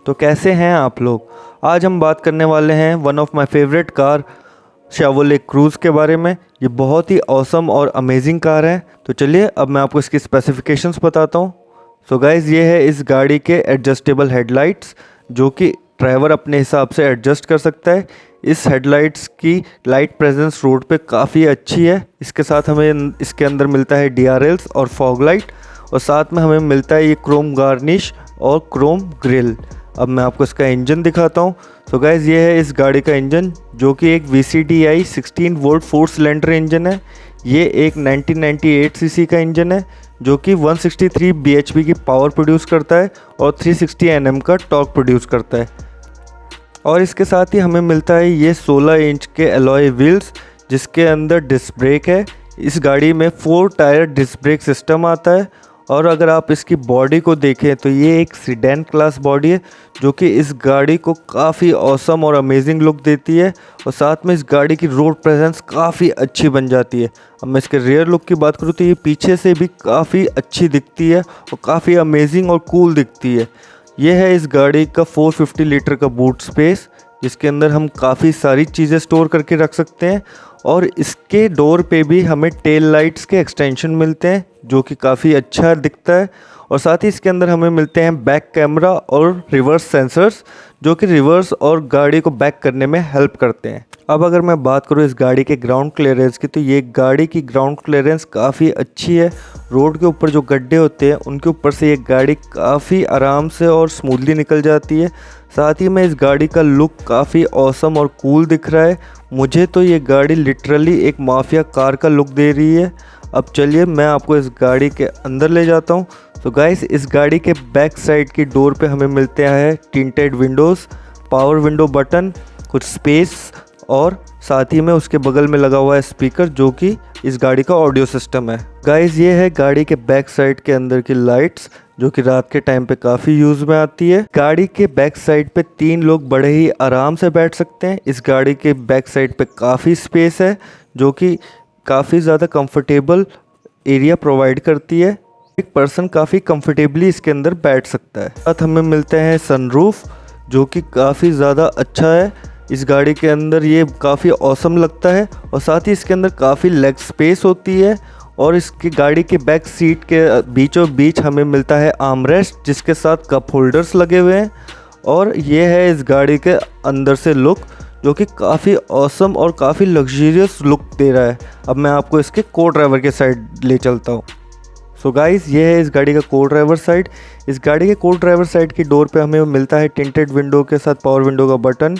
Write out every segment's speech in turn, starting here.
तो कैसे हैं आप लोग। आज हम बात करने वाले हैं one of my favourite car Chevrolet Cruze के बारे में। ये बहुत ही ऑसम और अमेजिंग कार है। तो चलिए अब मैं आपको इसकी स्पेसिफिकेशंस बताता हूँ। सो गाइज़, ये है इस गाड़ी के एडजस्टेबल हेडलाइट्स जो कि ड्राइवर अपने हिसाब से एडजस्ट कर सकता है। इस हेडलाइट्स की लाइट प्रेजेंस रोड पे काफ़ी अच्छी है। इसके साथ हमें इसके अंदर मिलता है DRLs और फॉग लाइट, और साथ में हमें मिलता है ये क्रोम गार्निश और क्रोम ग्रिल। अब मैं आपको इसका इंजन दिखाता हूँ। सो गाइज़, ये है इस गाड़ी का इंजन जो कि एक VCDI 16 वोल्ट 4 सिलेंडर इंजन है। ये एक 1998 सीसी का इंजन है जो कि 163 bhp की पावर प्रोड्यूस करता है और 360 Nm का टॉर्क प्रोड्यूस करता है। और इसके साथ ही हमें मिलता है ये 16 इंच के एलॉय व्हील्स जिसके अंदर डिस्क ब्रेक है। इस गाड़ी में 4 टायर डिस्क ब्रेक सिस्टम आता है। और अगर आप इसकी बॉडी को देखें तो ये एक सीडैन क्लास बॉडी है जो कि इस गाड़ी को काफ़ी ऑसम और अमेजिंग लुक देती है, और साथ में इस गाड़ी की रोड प्रेजेंस काफ़ी अच्छी बन जाती है। अब मैं इसके रियर लुक की बात करूँ तो ये पीछे से भी काफ़ी अच्छी दिखती है और काफ़ी अमेजिंग और कूल दिखती है। ये है इस गाड़ी का 450 लीटर का बूट स्पेस जिसके अंदर हम काफ़ी सारी चीज़ें स्टोर करके रख सकते हैं। और इसके डोर पे भी हमें टेल लाइट्स के एक्सटेंशन मिलते हैं जो कि काफ़ी अच्छा दिखता है। और साथ ही इसके अंदर हमें मिलते हैं बैक कैमरा और रिवर्स सेंसर्स जो कि रिवर्स और गाड़ी को बैक करने में हेल्प करते हैं। अब अगर मैं बात करूँ इस गाड़ी के ग्राउंड क्लियरेंस की, तो ये गाड़ी की ग्राउंड क्लियरेंस काफ़ी अच्छी है। रोड के ऊपर जो गड्ढे होते हैं उनके ऊपर से ये गाड़ी काफ़ी आराम से और स्मूथली निकल जाती है। साथ ही में इस गाड़ी का लुक काफ़ी ऑसम और कूल दिख रहा है। मुझे तो ये गाड़ी लिटरली एक माफिया कार का लुक दे रही है। अब चलिए मैं आपको इस गाड़ी के अंदर ले जाता हूँ। तो गाइस, इस गाड़ी के बैक साइड की डोर पे हमें मिलते हैं tinted Windows, power window button, कुछ स्पेस, और साथ ही में उसके बगल में लगा हुआ है स्पीकर जो कि इस गाड़ी का ऑडियो सिस्टम है। गाइस, ये है गाड़ी के बैक साइड के अंदर की लाइट्स जो कि रात के टाइम पे काफ़ी यूज़ में आती है। गाड़ी के बैक साइड पे 3 लोग बड़े ही आराम से बैठ सकते हैं। इस गाड़ी के बैक साइड पे काफ़ी स्पेस है जो कि काफ़ी ज़्यादा कंफर्टेबल एरिया प्रोवाइड करती है। एक पर्सन काफ़ी कंफर्टेबली इसके अंदर बैठ सकता है। साथ हमें मिलते हैं सनरूफ जो कि काफ़ी ज़्यादा अच्छा है। इस गाड़ी के अंदर ये काफ़ी ऑसम लगता है, और साथ ही इसके अंदर काफ़ी लेग स्पेस होती है। और इसकी गाड़ी के बैक सीट के बीचों बीच हमें मिलता है आर्मरेस्ट जिसके साथ कप होल्डर्स लगे हुए हैं। और ये है इस गाड़ी के अंदर से लुक जो कि काफ़ी ऑसम और काफ़ी लग्जरियस लुक दे रहा है। अब मैं आपको इसके को ड्राइवर के साइड ले चलता हूँ। सो गाइस, ये है इस गाड़ी का को ड्राइवर साइड। इस गाड़ी के को ड्राइवर साइड की डोर पे हमें मिलता है टिंटेड विंडो के साथ पावर विंडो का बटन,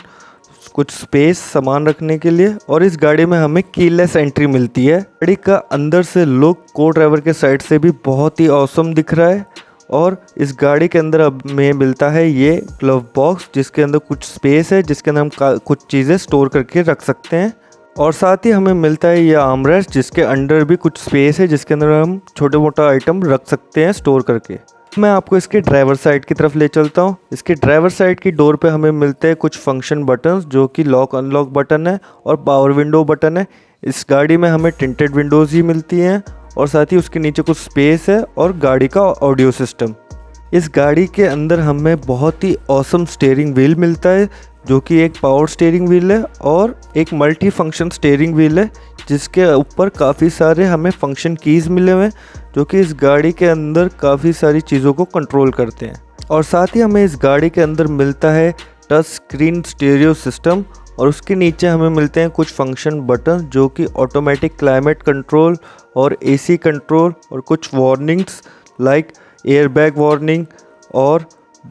कुछ स्पेस सामान रखने के लिए, और इस गाड़ी में हमें कीलेस एंट्री मिलती है। गाड़ी का अंदर से लुक को ड्राइवर के साइड से भी बहुत ही ऑसम दिख रहा है। और इस गाड़ी के अंदर अब हमें मिलता है ये ग्लव बॉक्स जिसके अंदर कुछ स्पेस है जिसके अंदर हम कुछ चीज़ें स्टोर करके रख सकते हैं। और साथ ही हमें मिलता है ये आर्मरेस्ट जिसके अंदर भी कुछ स्पेस है जिसके अंदर हम छोटे मोटा आइटम रख सकते हैं स्टोर करके। मैं आपको इसके ड्राइवर साइड की तरफ ले चलता हूँ। इसके ड्राइवर साइड की डोर पे हमें मिलते हैं कुछ फंक्शन बटन्स जो कि लॉक अनलॉक बटन है और पावर विंडो बटन है। इस गाड़ी में हमें टिंटेड विंडोज़ ही मिलती हैं, और साथ ही उसके नीचे कुछ स्पेस है और गाड़ी का ऑडियो सिस्टम। इस गाड़ी के अंदर हमें बहुत ही ऑसम स्टीयरिंग व्हील मिलता है जो कि एक पावर स्टीयरिंग व्हील है और एक मल्टी फंक्शन स्टीयरिंग व्हील है जिसके ऊपर काफ़ी सारे हमें फंक्शन कीज़ मिले हुए हैं जो कि इस गाड़ी के अंदर काफ़ी सारी चीज़ों को कंट्रोल करते हैं। और साथ ही हमें इस गाड़ी के अंदर मिलता है टच स्क्रीन स्टीरियो सिस्टम, और उसके नीचे हमें मिलते हैं कुछ फंक्शन बटन जो कि ऑटोमेटिक क्लाइमेट कंट्रोल और AC कंट्रोल और कुछ वार्निंग्स लाइक एयरबैग वार्निंग और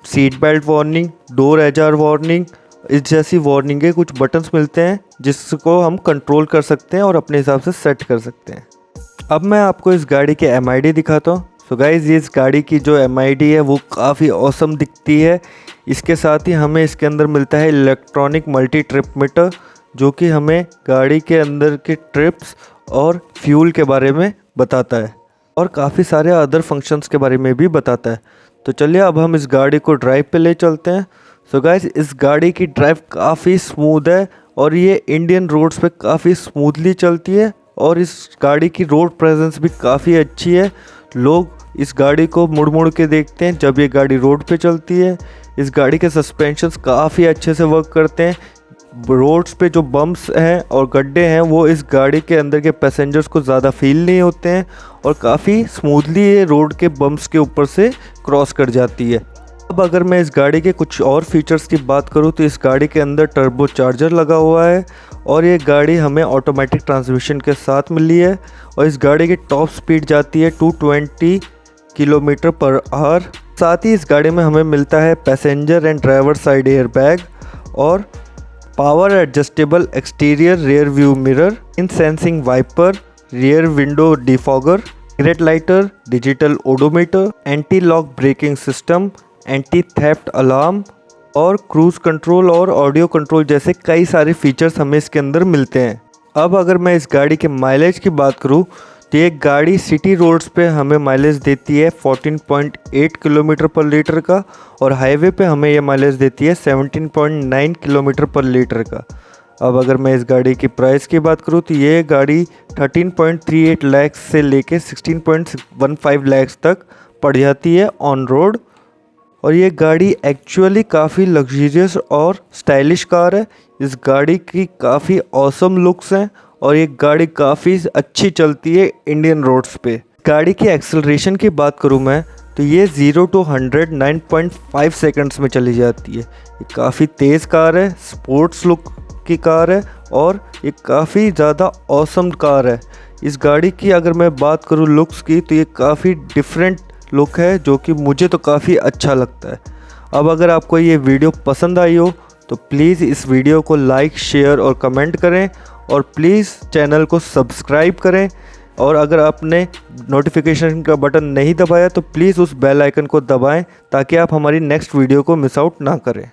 seat belt warning, door ajar warning, इस जैसी वार्निंग के कुछ बटन्स मिलते हैं जिसको हम कंट्रोल कर सकते हैं और अपने हिसाब से सेट कर सकते हैं। अब मैं आपको इस गाड़ी के MID दिखाता हूँ। सो गाइज़, ये इस गाड़ी की जो MID है वो काफ़ी ऑसम दिखती है। इसके साथ ही हमें इसके अंदर मिलता है इलेक्ट्रॉनिक मल्टी ट्रिप मीटर जो कि हमें गाड़ी के अंदर के ट्रिप्स और फ्यूल के बारे में बताता है और काफ़ी सारे अदर फंक्शंस के बारे में भी बताता है। तो चलिए अब हम इस गाड़ी को ड्राइव पे ले चलते हैं। सो गाइस, इस गाड़ी की ड्राइव काफ़ी स्मूथ है और ये इंडियन रोड्स पे काफ़ी स्मूथली चलती है, और इस गाड़ी की रोड प्रेजेंस भी काफ़ी अच्छी है। लोग इस गाड़ी को मुड़ मुड़ के देखते हैं जब ये गाड़ी रोड पे चलती है। इस गाड़ी के सस्पेंशंस काफ़ी अच्छे से वर्क करते हैं। रोड्स पे जो बम्प्स हैं और गड्ढे हैं वो इस गाड़ी के अंदर के पैसेंजर्स को ज़्यादा फील नहीं होते हैं और काफ़ी स्मूथली ये रोड के बम्प्स के ऊपर से क्रॉस कर जाती है। अब अगर मैं इस गाड़ी के कुछ और फीचर्स की बात करूं तो इस गाड़ी के अंदर टर्बो चार्जर लगा हुआ है और ये गाड़ी हमें ऑटोमेटिक ट्रांसमिशन के साथ मिली है और इस गाड़ी की टॉप स्पीड जाती है 220 किलोमीटर पर आवर। साथ ही इस गाड़ी में हमें मिलता है passenger and driver side air bag और power adjustable exterior rear view mirror, in sensing wiper, rear window defogger, great lighter, digital odometer, anti lock braking system, anti theft alarm और cruise control और audio control जैसे कई सारे features हमें इसके अंदर मिलते हैं। अब अगर मैं इस गाड़ी के माइलेज की बात करूं तो ये गाड़ी सिटी रोड्स पे हमें माइलेज देती है 14.8 किलोमीटर पर लीटर का और हाईवे पे हमें ये माइलेज देती है 17.9 किलोमीटर पर लीटर का। अब अगर मैं इस गाड़ी की प्राइस की बात करूं तो ये गाड़ी 13.38 लाख से लेके 16.15 लाख तक पड़ जाती है ऑन रोड और ये गाड़ी एक्चुअली काफ़ी लग्जरियस और स्टाइलिश कार है। इस गाड़ी की काफ़ी ऑसम लुक्स हैं और ये गाड़ी काफ़ी अच्छी चलती है इंडियन रोड्स पे। गाड़ी की एक्सेलरेशन की बात करूँ मैं तो ये 0 to 100 9.5 सेकंड्स में चली जाती है। ये काफ़ी तेज़ कार है, स्पोर्ट्स लुक की कार है और ये काफ़ी ज़्यादा ऑसम कार है। इस गाड़ी की अगर मैं बात करूँ लुक्स की तो ये काफ़ी डिफरेंट लुक है जो कि मुझे तो काफ़ी अच्छा लगता है। अब अगर आपको ये वीडियो पसंद आई हो तो प्लीज़ इस वीडियो को लाइक, शेयर और कमेंट करें और प्लीज़ चैनल को सब्सक्राइब करें और अगर आपने नोटिफिकेशन का बटन नहीं दबाया तो प्लीज़ उस बेल आइकन को दबाएं ताकि आप हमारी नेक्स्ट वीडियो को मिस आउट ना करें।